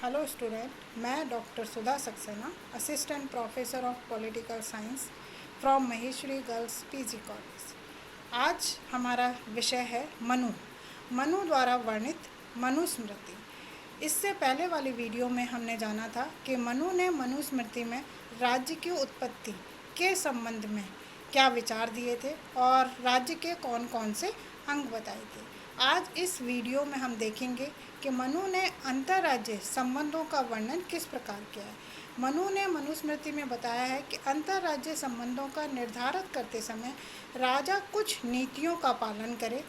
Hello student, मैं doctor Sudha Saxena, assistant professor of political science from Maheshwari girls PG college. आज हमारा विषय है मनु। मनु द्वारा वर्णित मनुस्मृति। इससे पहले वाली वीडियो में हमने जाना था कि मनु ने मनुस्मृति में राज्य की उत्पत्ति के संबंध में क्या विचार दिए थे और राज्य के कौन कौन से अंग बताए थे। आज इस वीडियो में हम देखेंगे कि मनु ने अंतर्राज्य संबंधों का वर्णन किस प्रकार किया है। मनु ने मनुस्मृति में बताया है कि अंतर्राज्य संबंधों का निर्धारित करते समय राजा कुछ नीतियों का पालन करे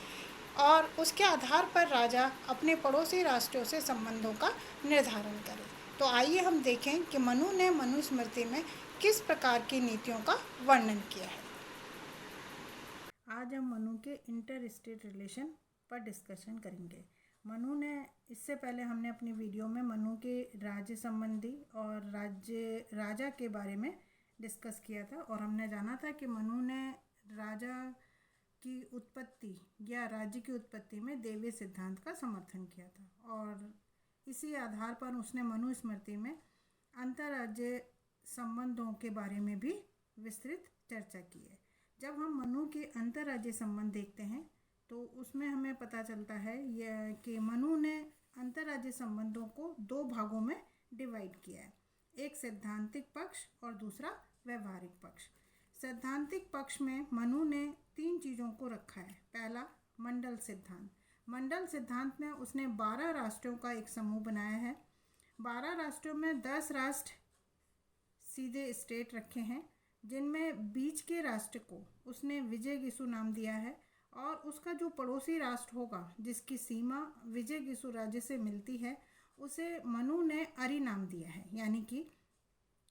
और उसके आधार पर राजा अपने पड़ोसी राष्ट्रों से संबंधों का निर्धारण करे। तो आइए हम देखें कि मनु ने मनुस्मृति में किस प्रकार की नीतियों का वर्णन किया है। आज हम मनु के इंटर स्टेट रिलेशन पर डिस्कशन करेंगे। मनु ने इससे पहले हमने अपनी वीडियो में मनु के राज्य संबंधी और राजा के बारे में डिस्कस किया था और हमने जाना था कि मनु ने राजा की उत्पत्ति या राज्य की उत्पत्ति में देवीय सिद्धांत का समर्थन किया था और इसी आधार पर उसने मनुस्मृति में अंतर्राज्य संबंधों के बारे में भी विस्तृत चर्चा की है। जब हम मनु के अंतर्राज्य संबंध देखते हैं तो उसमें हमें पता चलता है कि मनु ने अंतर्राज्य संबंधों को दो भागों में डिवाइड किया है, एक सैद्धांतिक पक्ष और दूसरा व्यवहारिक पक्ष। सैद्धांतिक पक्ष में मनु ने तीन चीज़ों को रखा है। पहला, मंडल सिद्धांत। मंडल सिद्धांत में उसने 12 राष्ट्रों का एक समूह बनाया है। 12 राष्ट्रों में 10 राष्ट्र सीधे स्टेट रखे हैं, जिनमें बीच के राष्ट्र को उसने विजयगिसु नाम दिया है और उसका जो पड़ोसी राष्ट्र होगा जिसकी सीमा विजयगिसु राज्य से मिलती है उसे मनु ने अरि नाम दिया है। यानी कि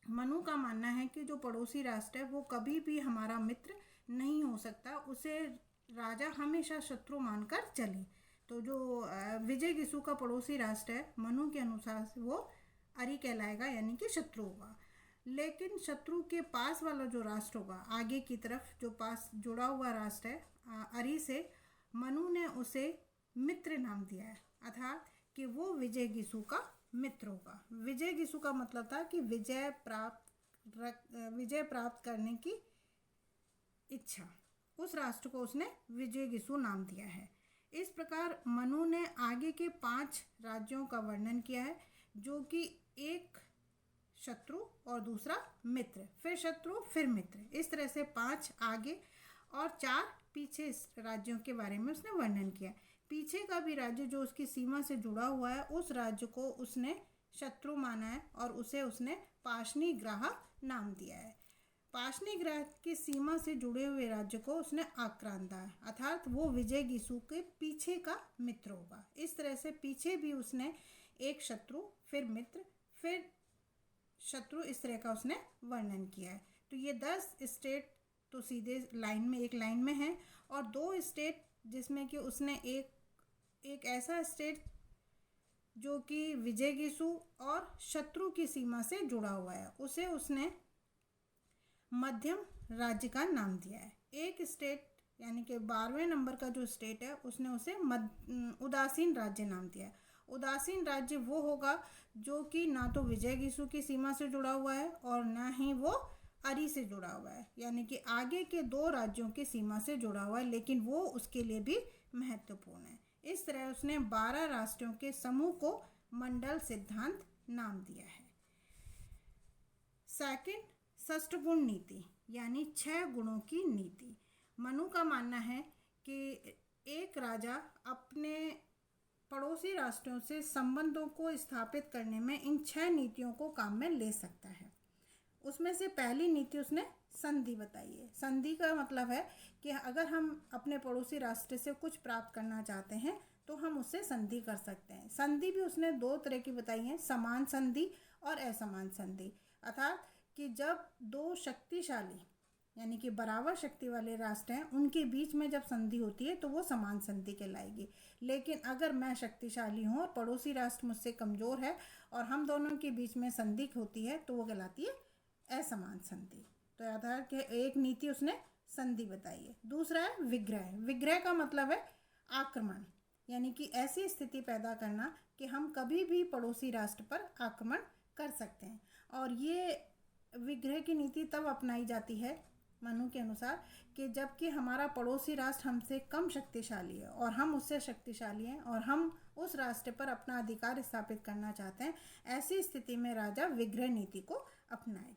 मनु का मानना है कि जो पड़ोसी राष्ट्र है वो कभी भी हमारा मित्र नहीं हो सकता, उसे राजा हमेशा शत्रु मानकर चले। तो जो विजयगिसु का पड़ोसी राष्ट्र है मनु के अनुसार वो अरि कहलाएगा, यानी कि शत्रु होगा। लेकिन शत्रु के पास वाला जो राष्ट्र होगा, आगे की तरफ जो पास जुड़ा हुआ राष्ट्र है अरि से, मनु ने उसे मित्र नाम दिया है, अर्थात कि वो विजयगिसु का मित्र होगा। विजयगिसु का मतलब था कि विजय प्राप्त करने की इच्छा, उस राष्ट्र को उसने विजयगिसु नाम दिया है। इस प्रकार मनु ने आगे के 5 राज्यों का वर्णन किया है, जो कि एक शत्रु और दूसरा मित्र, फिर शत्रु फिर मित्र, इस तरह से 5 आगे और 4 पीछे राज्यों के बारे में उसने वर्णन किया। पीछे का भी राज्य जो उसकी सीमा से जुड़ा हुआ है उस राज्य को उसने शत्रु माना है और उसे उसने पाशनिग्राह नाम दिया है। पाशनिग्राह की सीमा से जुड़े हुए राज्य को उसने आक्रांता है, अर्थात वो विजयगिसु के पीछे का मित्र होगा। इस तरह से पीछे भी उसने एक शत्रु फिर मित्र फिर शत्रु, इस तरह का उसने वर्णन किया है। तो ये 10 स्टेट तो सीधे लाइन में एक लाइन में है और 2 स्टेट जिसमें कि उसने एक ऐसा स्टेट जो कि विजयगिसु और शत्रु की सीमा से जुड़ा हुआ है उसे उसने मध्यम राज्य का नाम दिया है। एक स्टेट यानी कि 12वें नंबर का जो स्टेट है उसने उसे उदासीन राज्य नाम दिया है। उदासीन राज्य वो होगा जो कि ना तो विजयगिसु की सीमा से जुड़ा हुआ है और ना ही वो अरि से जुड़ा हुआ है, यानी कि आगे के 2 राज्यों की सीमा से जुड़ा हुआ है, लेकिन वो उसके लिए भी महत्वपूर्ण है। इस तरह उसने 12 राष्ट्रों के समूह को मंडल सिद्धांत नाम दिया है। सेकंड, षष्ठगुण नीति यानी 6 गुणों की नीति। मनु का मानना है कि एक राजा अपने पड़ोसी राष्ट्रों से संबंधों को स्थापित करने में इन 6 नीतियों को काम में ले सकता है। उसमें से पहली नीति उसने संधि बताई है। संधि का मतलब है कि अगर हम अपने पड़ोसी राष्ट्र से कुछ प्राप्त करना चाहते हैं तो हम उससे संधि कर सकते हैं। संधि भी उसने 2 तरह की बताई है, समान संधि और असमान संधि, अर्थात कि जब 2 शक्तिशाली यानी कि बराबर शक्ति वाले राष्ट्र हैं उनके बीच में जब संधि होती है तो वो समान संधि कहलाएगी। लेकिन अगर मैं शक्तिशाली हूँ और पड़ोसी राष्ट्र मुझसे कमज़ोर है और हम दोनों के बीच में संधि होती है तो वो कहलाती है असमान संधि। तो याद है कि एक नीति उसने संधि बताई है। दूसरा है विग्रह। विग्रह का मतलब है आक्रमण, यानी कि ऐसी स्थिति पैदा करना कि हम कभी भी पड़ोसी राष्ट्र पर आक्रमण कर सकते हैं। और ये विग्रह की नीति तब अपनाई जाती है मनु के अनुसार कि जबकि हमारा पड़ोसी राष्ट्र हमसे कम शक्तिशाली है और हम उससे शक्तिशाली हैं और हम उस राष्ट्र पर अपना अधिकार स्थापित करना चाहते हैं, ऐसी स्थिति में राजा विग्रह नीति को अपनाए।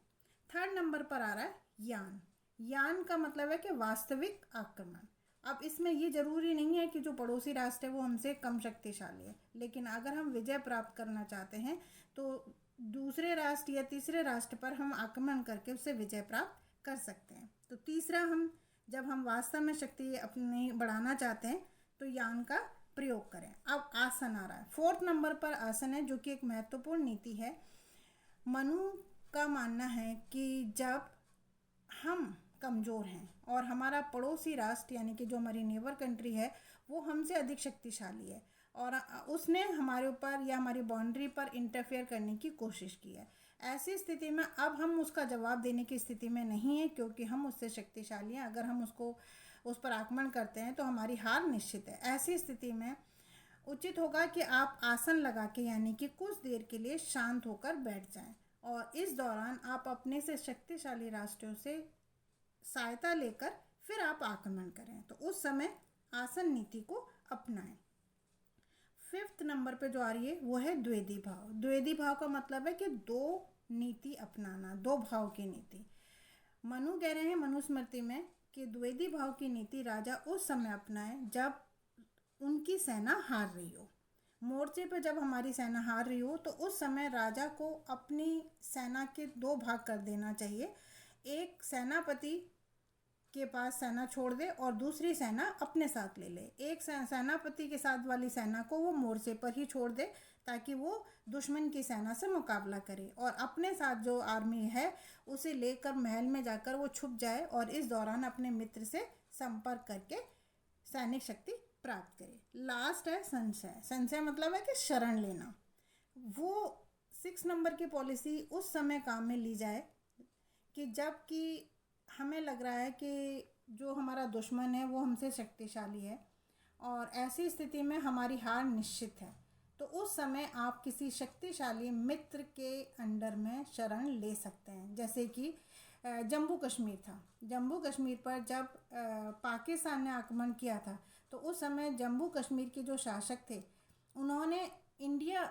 थर्ड नंबर पर आ रहा है यान। यान का मतलब है कि वास्तविक आक्रमण। अब इसमें ये जरूरी नहीं है कि जो पड़ोसी राष्ट्र है वो हमसे कम शक्तिशाली है, लेकिन अगर हम विजय प्राप्त करना चाहते हैं तो दूसरे राष्ट्र या तीसरे राष्ट्र पर हम आक्रमण करके उससे विजय प्राप्त कर सकते हैं। तो तीसरा, जब हम वास्तव में शक्ति अपनी बढ़ाना चाहते हैं तो यान का प्रयोग करें। अब आसन आ रहा है। फोर्थ नंबर पर आसन है, जो कि एक महत्वपूर्ण नीति है। मनु का मानना है कि जब हम कमज़ोर हैं और हमारा पड़ोसी राष्ट्र यानी कि जो हमारी नेबर कंट्री है वो हमसे अधिक शक्तिशाली है और उसने हमारे ऊपर या हमारी बाउंड्री पर इंटरफेयर करने की कोशिश की है, ऐसी स्थिति में अब हम उसका जवाब देने की स्थिति में नहीं है क्योंकि हम उससे शक्तिशाली हैं। अगर हम उस पर आक्रमण करते हैं तो हमारी हार निश्चित है। ऐसी स्थिति में उचित होगा कि आप आसन लगा के यानी कि कुछ देर के लिए शांत होकर बैठ जाएं और इस दौरान आप अपने से शक्तिशाली राष्ट्रों से सहायता लेकर फिर आप आक्रमण करें। तो उस समय आसन नीति को अपनाएं। फिफ्थ नंबर पे जो आ रही है वो है द्विवेदी भाव। द्विवेदी भाव का मतलब है कि दो नीति अपनाना, दो भाव की नीति। मनु कह रहे हैं मनुस्मृति में कि द्विवेदी भाव की नीति राजा उस समय अपनाए जब उनकी सेना हार रही हो। मोर्चे पर जब हमारी सेना हार रही हो तो उस समय राजा को अपनी सेना के दो भाग कर देना चाहिए। एक सेनापति के पास सेना छोड़ दे और दूसरी सेना अपने साथ ले ले। एक सेनापति के साथ वाली सेना को वो मोर्चे पर ही छोड़ दे ताकि वो दुश्मन की सेना से मुकाबला करे और अपने साथ जो आर्मी है उसे लेकर महल में जाकर वो छुप जाए और इस दौरान अपने मित्र से संपर्क करके सैनिक शक्ति प्राप्त करे। लास्ट है संशय। संशय मतलब है कि शरण लेना। वो 6 नंबर की पॉलिसी उस समय काम में ली जाए कि जबकि हमें लग रहा है कि जो हमारा दुश्मन है वो हमसे शक्तिशाली है और ऐसी स्थिति में हमारी हार निश्चित है, तो उस समय आप किसी शक्तिशाली मित्र के अंडर में शरण ले सकते हैं। जैसे कि जम्मू कश्मीर था। जम्मू कश्मीर पर जब पाकिस्तान ने आक्रमण किया था तो उस समय जम्मू कश्मीर के जो शासक थे उन्होंने इंडिया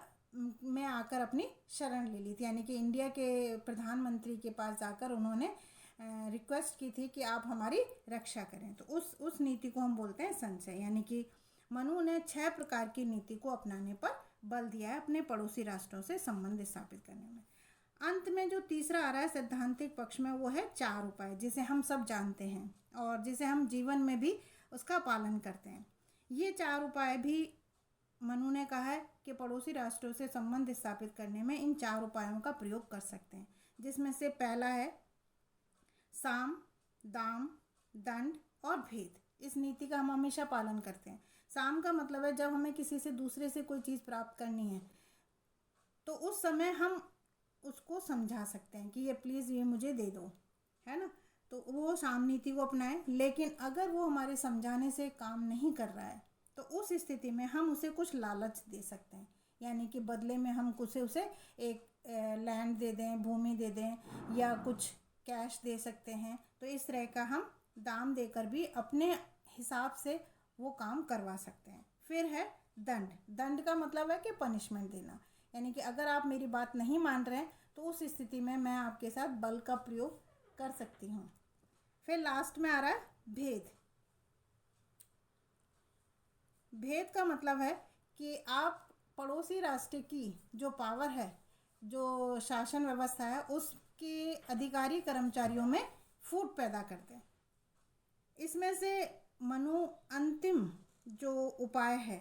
में आकर अपनी शरण ले ली थी, यानी कि इंडिया के प्रधानमंत्री के पास जाकर उन्होंने रिक्वेस्ट की थी कि आप हमारी रक्षा करें। तो उस नीति को हम बोलते हैं संशय। यानी कि मनु ने 6 प्रकार की नीति को अपनाने पर बल दिया है अपने पड़ोसी राष्ट्रों से संबंध स्थापित करने में। अंत में जो तीसरा आ रहा है सैद्धांतिक पक्ष में वो है 4 उपाय, जिसे हम सब जानते हैं और जिसे हम जीवन में भी उसका पालन करते हैं। ये 4 उपाय भी मनु ने कहा है कि पड़ोसी राष्ट्रों से संबंध स्थापित करने में इन 4 उपायों का प्रयोग कर सकते हैं, जिसमें से पहला है साम, दाम, दंड और भेद। इस नीति का हम हमेशा पालन करते हैं। साम का मतलब है जब हमें किसी से दूसरे से कोई चीज़ प्राप्त करनी है तो उस समय हम उसको समझा सकते हैं कि ये प्लीज़ ये मुझे दे दो, है ना। तो वो साम नीति को अपनाएं। लेकिन अगर वो हमारे समझाने से काम नहीं कर रहा है तो उस स्थिति में हम उसे कुछ लालच दे सकते हैं, यानी कि बदले में हम उसे एक लैंड दे दें, भूमि दे दें या कुछ कैश दे सकते हैं। तो इस तरह का हम दाम देकर भी अपने हिसाब से वो काम करवा सकते हैं। फिर है दंड। दंड का मतलब है कि पनिशमेंट देना, यानी कि अगर आप मेरी बात नहीं मान रहे हैं तो उस स्थिति में मैं आपके साथ बल का प्रयोग कर सकती हूँ। फिर लास्ट में आ रहा है भेद। भेद का मतलब है कि आप पड़ोसी राष्ट्र की जो पावर है, जो शासन व्यवस्था है, उसके अधिकारी कर्मचारियों में फूट पैदा करते हैं। इसमें से मनु अंतिम जो उपाय है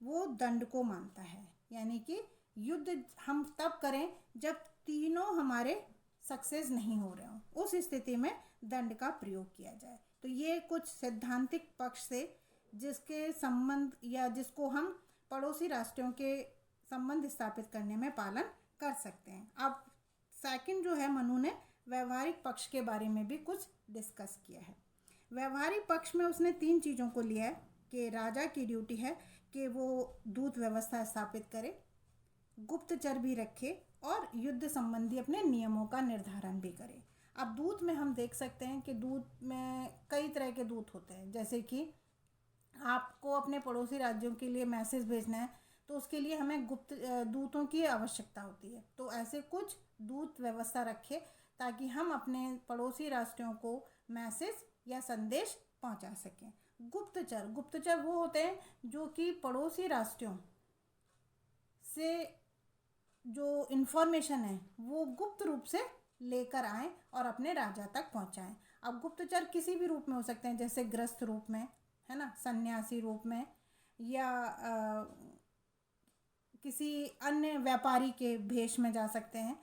वो दंड को मानता है, यानी कि युद्ध हम तब करें जब तीनों हमारे सक्सेस नहीं हो रहे हों, उस स्थिति में दंड का प्रयोग किया जाए। तो ये कुछ सैद्धांतिक पक्ष से जिसके संबंध या जिसको हम पड़ोसी राष्ट्रों के संबंध स्थापित करने में पालन कर सकते हैं। अब सेकंड जो है, मनु ने व्यवहारिक पक्ष के बारे में भी कुछ डिस्कस किया है। व्यवहारिक पक्ष में उसने 3 चीज़ों को लिया है कि राजा की ड्यूटी है कि वो दूत व्यवस्था स्थापित करे, गुप्तचर भी रखे और युद्ध संबंधी अपने नियमों का निर्धारण भी करे। अब दूत में हम देख सकते हैं कि दूत में कई तरह के दूत होते हैं। जैसे कि आपको अपने पड़ोसी राज्यों के लिए मैसेज भेजना है तो उसके लिए हमें गुप्त दूतों की आवश्यकता होती है। तो ऐसे कुछ दूत व्यवस्था रखे ताकि हम अपने पड़ोसी राष्ट्रों को मैसेज या संदेश पहुंचा सकें। गुप्तचर वो होते हैं जो कि पड़ोसी राष्ट्रों से जो इन्फॉर्मेशन है वो गुप्त रूप से लेकर आएं और अपने राजा तक पहुंचाएं। अब गुप्तचर किसी भी रूप में हो सकते हैं, जैसे ग्रस्त रूप में, है ना, सन्यासी रूप में, या किसी अन्य व्यापारी के भेष में जा सकते हैं,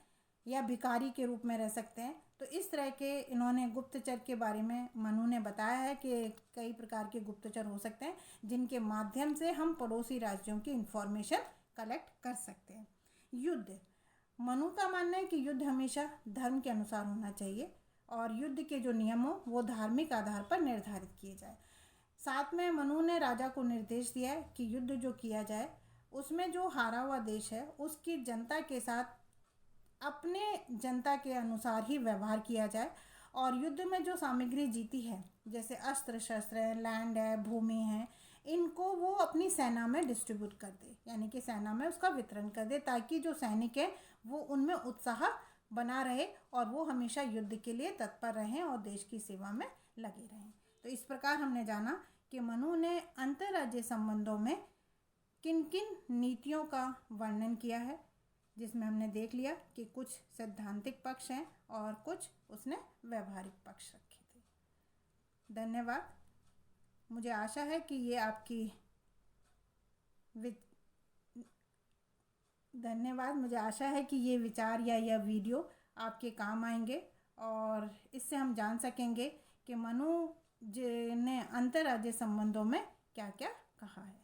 या भिखारी के रूप में रह सकते हैं। तो इस तरह के इन्होंने गुप्तचर के बारे में मनु ने बताया है कि कई प्रकार के गुप्तचर हो सकते हैं जिनके माध्यम से हम पड़ोसी राज्यों की इंफॉर्मेशन कलेक्ट कर सकते हैं। युद्ध, मनु का मानना है कि युद्ध हमेशा धर्म के अनुसार होना चाहिए और युद्ध के जो नियम हो वो धार्मिक आधार पर निर्धारित किए जाए। साथ में मनु ने राजा को निर्देश दिया है कि युद्ध जो किया जाए उसमें जो हारा हुआ देश है उसकी जनता के साथ अपने जनता के अनुसार ही व्यवहार किया जाए और युद्ध में जो सामग्री जीती है, जैसे अस्त्र शस्त्र है, लैंड है, भूमि है, इनको वो अपनी सेना में डिस्ट्रीब्यूट कर दे, यानी कि सेना में उसका वितरण कर दे, ताकि जो सैनिक है वो उनमें उत्साह बना रहे और वो हमेशा युद्ध के लिए तत्पर रहें और देश की सेवा में लगे रहें। तो इस प्रकार हमने जाना कि मनु ने अंतर्राज्यीय संबंधों में किन किन नीतियों का वर्णन किया है, जिसमें हमने देख लिया कि कुछ सैद्धांतिक पक्ष हैं और कुछ उसने व्यवहारिक पक्ष रखे थे। धन्यवाद। मुझे आशा है कि ये आपकी मुझे आशा है कि ये विचार या यह वीडियो आपके काम आएंगे और इससे हम जान सकेंगे कि मनु जी ने अंतर्राज्यीय संबंधों में क्या क्या कहा है।